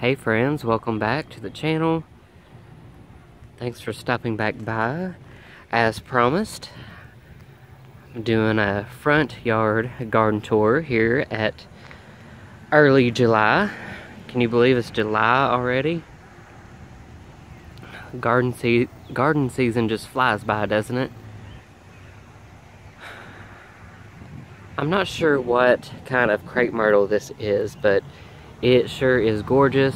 Hey friends, welcome back to the channel. Thanks for stopping back by. As promised, I'm doing a front yard garden tour here at early July. Can you believe it's July already? Garden season just flies by, doesn't it? I'm not sure what kind of crepe myrtle this is, but it sure is gorgeous.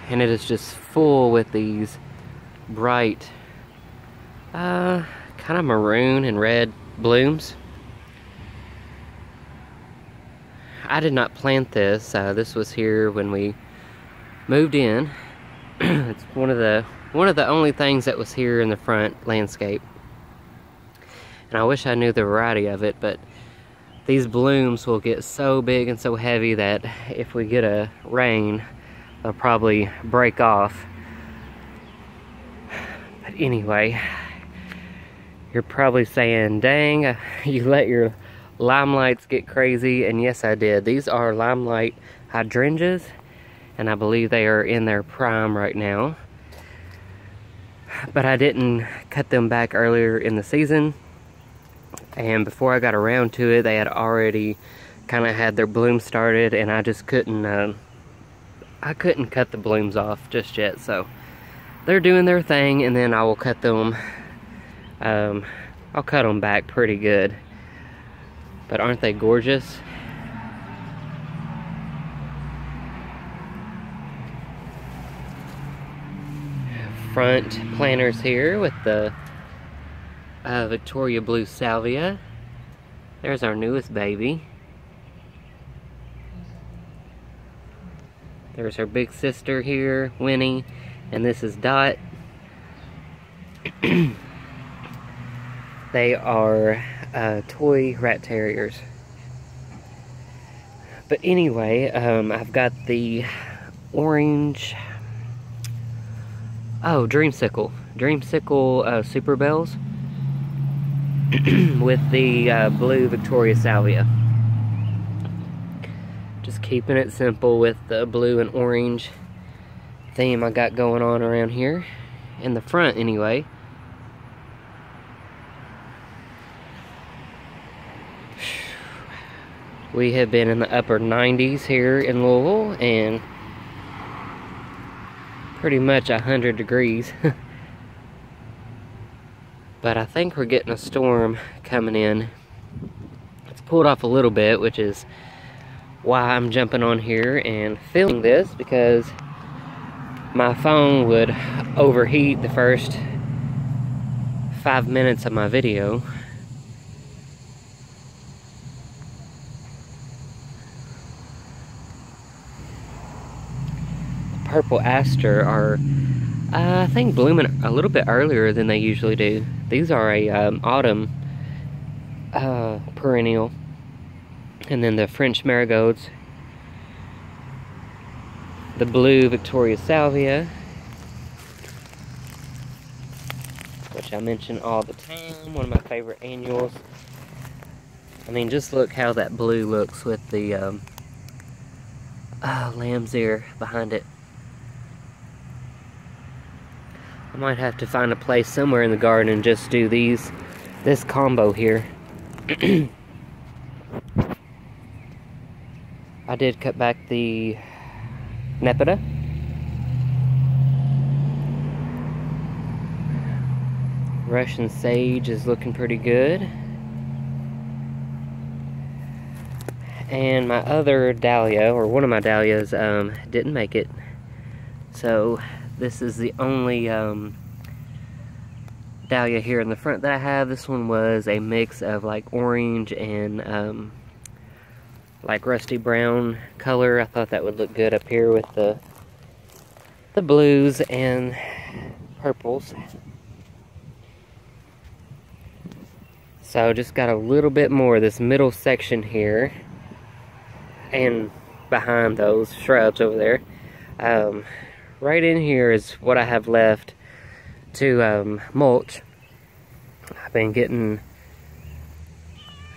And it is just full with these bright, kind of maroon and red blooms. I did not plant this. This was here when we moved in. It's one of the only things that was here in the front landscape. And I wish I knew the variety of it, but these blooms will get so big and so heavy that if we get a rain, they'll probably break off. But anyway, you're probably saying, dang, you let your limelights get crazy. And yes, I did. These are limelight hydrangeas, and I believe they are in their prime right now. But I didn't cut them back earlier in the season. And before I got around to it, they had already kind of had their blooms started, and I just couldn't, I couldn't cut the blooms off just yet. So they're doing their thing, and then I will cut them, I'll cut them back pretty good. But aren't they gorgeous? Front planters here with the Victoria Blue Salvia. There's our newest baby. There's her big sister here, Winnie, and this is Dot. They are toy rat terriers. But anyway, I've got the orange, Dreamsicle Super Bells with the blue Victoria Salvia. Just keeping it simple with the blue and orange theme I got going on around here in the front anyway. We have been in the upper 90s here in Louisville and pretty much 100 degrees. But I think we're getting a storm coming in. It's pulled off a little bit, which is why I'm jumping on here and filming this, because my phone would overheat the first 5 minutes of my video. Purple aster are, I think, blooming a little bit earlier than they usually do. These are a autumn perennial. And then the French marigolds, the blue Victoria Salvia, which I mention all the time, one of my favorite annuals. I mean, just look how that blue looks with the lamb's ear behind it. I might have to find a place somewhere in the garden and just do this combo here. I did cut back the Nepeta. Russian sage is looking pretty good. And my other dahlia, or one of my dahlias, didn't make it. So this is the only dahlia here in the front that I have. This one was a mix of like orange and like rusty brown color. I thought that would look good up here with the blues and purples. So just got a little bit more of this middle section here and behind those shrubs over there. Right in here is what I have left to mulch. I've been getting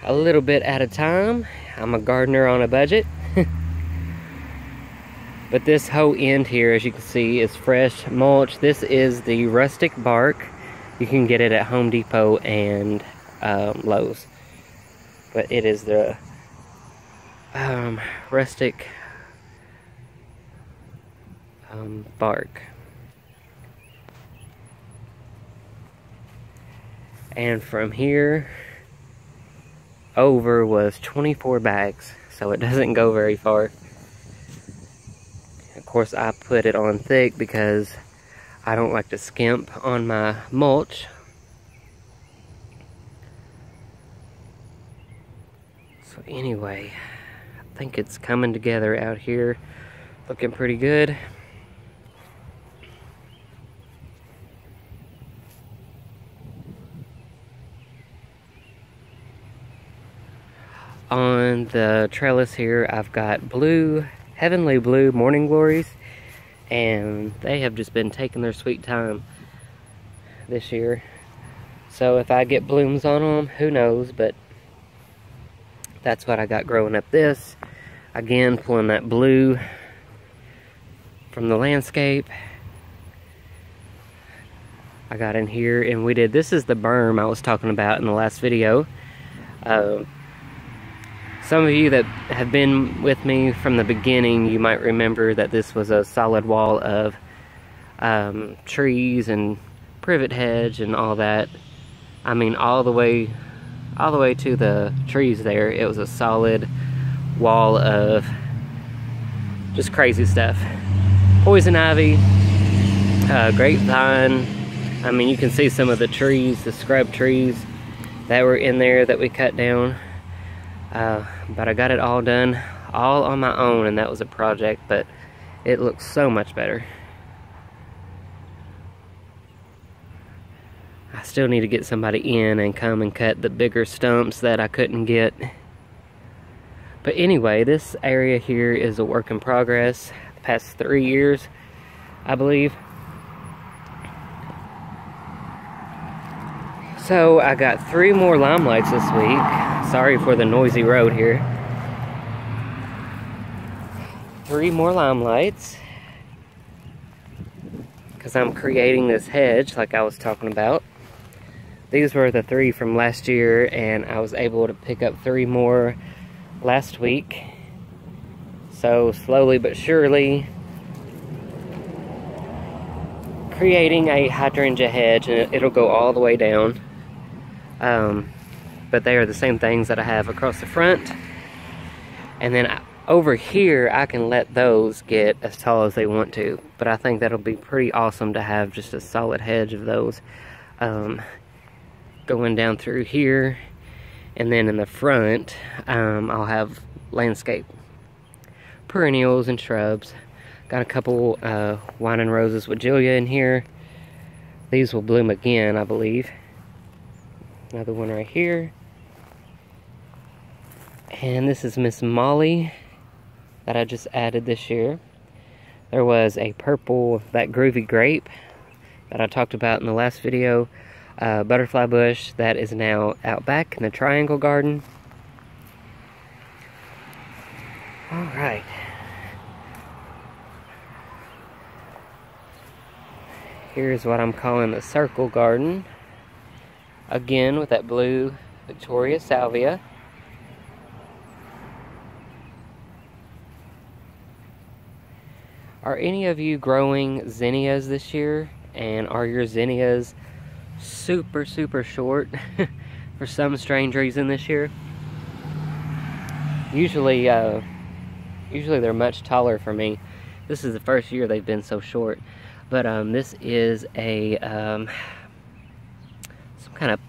a little bit at a time. I'm a gardener on a budget. But this whole end here, as you can see, is fresh mulch. This is the rustic bark. You can get it at Home Depot and Lowe's. But it is the rustic bark. And from here over was 24 bags, so it doesn't go very far. Of course, I put it on thick because I don't like to skimp on my mulch. So anyway, I think it's coming together out here, looking pretty good. On the trellis here, I've got blue, heavenly blue morning glories, and they have just been taking their sweet time this year. So if I get blooms on them, who knows, but that's what I got growing up. This, again, pulling that blue from the landscape. I got in here and we did, this is the berm I was talking about in the last video. Some of you that have been with me from the beginning, you might remember that this was a solid wall of trees and privet hedge and all that. I mean, all the way to the trees there, it was a solid wall of just crazy stuff. Poison ivy, grapevine. I mean, you can see some of the trees, the scrub trees that were in there that we cut down. But I got it all done, all on my own, and that was a project, but it looks so much better. I still need to get somebody in and come and cut the bigger stumps that I couldn't get. But anyway, this area here is a work in progress. The past 3 years, I believe. So I got 3 more limelights this week. Sorry for the noisy road here. 3 more limelights. Because I'm creating this hedge like I was talking about. These were the 3 from last year, and I was able to pick up 3 more last week. So slowly but surely creating a hydrangea hedge, and it'll go all the way down. But they are the same things that I have across the front. And then over here, I can let those get as tall as they want to. But I think that'll be pretty awesome to have just a solid hedge of those going down through here. And then in the front, I'll have landscape perennials and shrubs. Got a couple wine and roses with Julia in here. These will bloom again, I believe. Another one right here. And this is Miss Molly that I just added this year. There was a purple, that groovy grape that I talked about in the last video. Butterfly bush that is now out back in the triangle garden. Alright. Here's what I'm calling the circle garden. Again with that blue Victoria Salvia. Are any of you growing zinnias this year? And are your zinnias super short for some strange reason this year? Usually they're much taller for me. This is the first year they've been so short. But this is a some kind of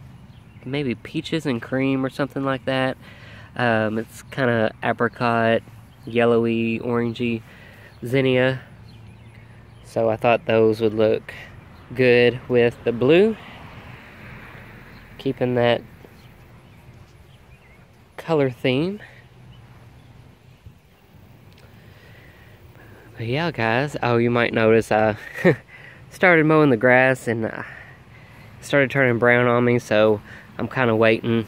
maybe peaches and cream or something like that. It's kind of apricot, yellowy, orangey zinnia. So I thought those would look good with the blue. Keeping that color theme. But yeah, guys. Oh, you might notice I started mowing the grass and started turning brown on me, so I'm kind of waiting.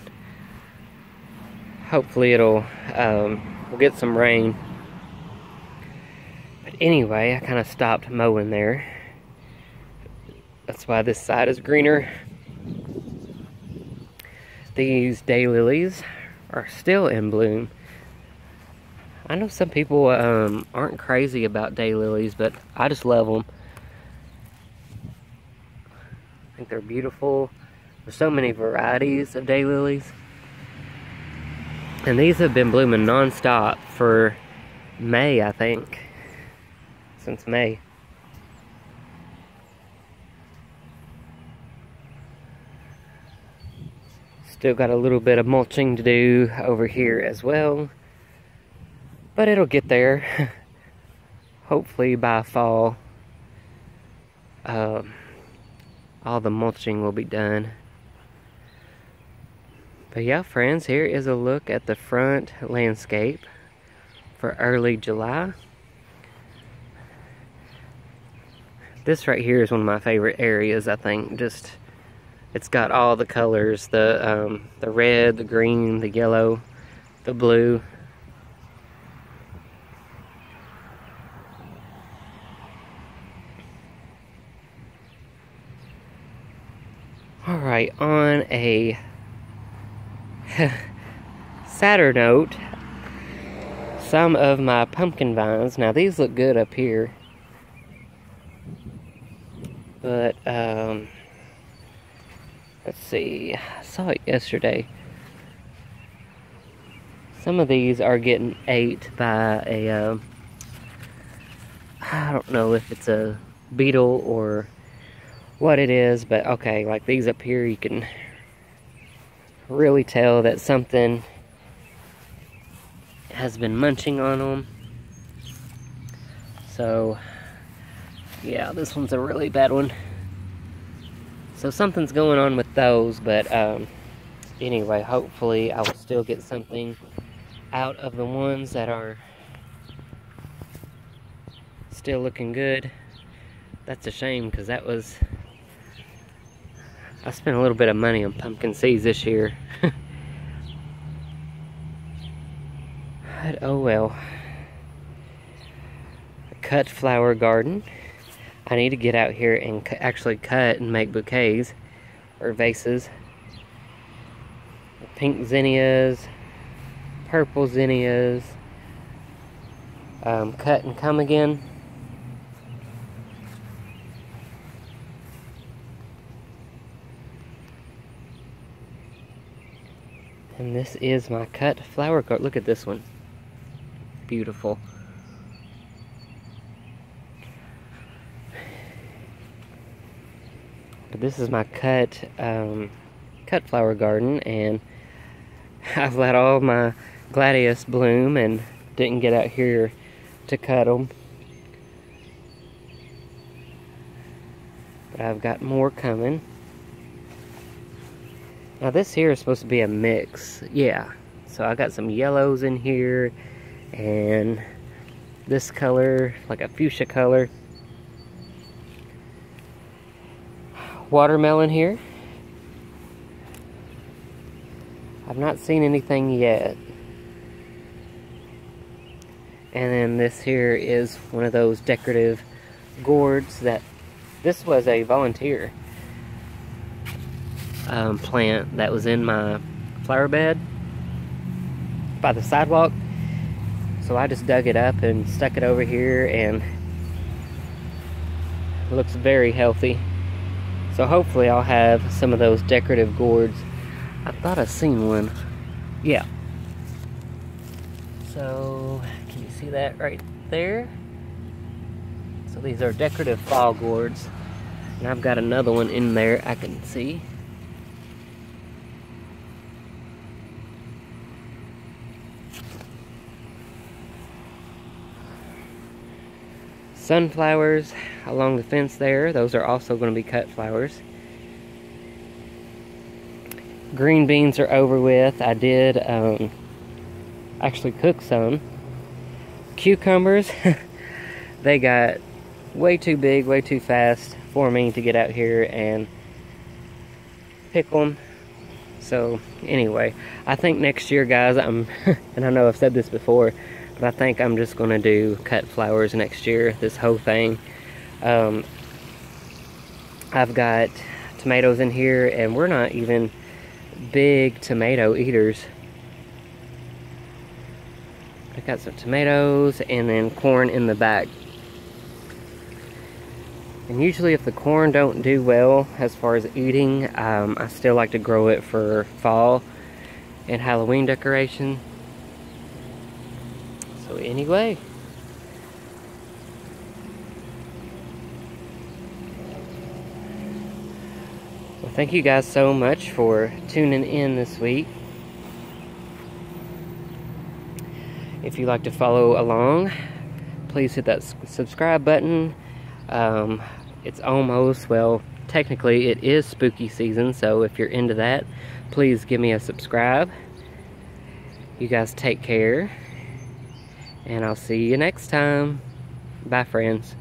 Hopefully we'll get some rain. But anyway, I kind of stopped mowing there. That's why this side is greener. These daylilies are still in bloom. I know some people aren't crazy about daylilies, but I just love them. I think they're beautiful. There's so many varieties of daylilies. And these have been blooming non-stop for May, I think. Since May. Still got a little bit of mulching to do over here as well. But it'll get there. Hopefully by fall, all the mulching will be done. But yeah, friends, here is a look at the front landscape for early July. This right here is one of my favorite areas, I think. Just, it's got all the colors, the red, the green, the yellow, the blue. Alright, on a sadder note, some of my pumpkin vines, now these look good up here, but let's see, I saw it yesterday. Some of these are getting ate by a, I don't know if it's a beetle or what it is, but okay, like these up here, you can really tell that something has been munching on them. So yeah, this one's a really bad one. So something's going on with those, but anyway, hopefully I will still get something out of the ones that are still looking good. That's a shame, because that was, I spent a little bit of money on pumpkin seeds this year. But oh well. A cut flower garden. I need to get out here and actually cut and make bouquets or vases. Pink zinnias, purple zinnias, cut and come again. And this is my cut flower garden. Look at this one. Beautiful. But this is my cut flower garden, and I've let all my gladius bloom and didn't get out here to cut them. But I've got more coming. Now this here is supposed to be a mix, yeah. So I got some yellows in here, and this color, like a fuchsia color. Watermelon here. I've not seen anything yet. And then this here is one of those decorative gourds that, this was a volunteer plant that was in my flower bed by the sidewalk. So I just dug it up and stuck it over here, and it looks very healthy. So hopefully I'll have some of those decorative gourds. I thought I seen one. Yeah. So, can you see that right there? So these are decorative fall gourds. And I've got another one in there I can see. Sunflowers along the fence there. Those are also going to be cut flowers. Green beans are over with. I did actually cook some. Cucumbers, they got way too big, way too fast for me to get out here and pick them. So anyway, I think next year, guys, and I know I've said this before, But I think I'm just going to do cut flowers next year, this whole thing. I've got tomatoes in here, and we're not even big tomato eaters. I got some tomatoes and then corn in the back. And usually if the corn don't do well as far as eating, I still like to grow it for fall and Halloween decoration. So anyway, well, thank you guys so much for tuning in this week. If you'd like to follow along, please hit that subscribe button. It's almost, well, technically it is spooky season, so if you're into that, please give me a subscribe. You guys take care, and I'll see you next time. Bye, friends.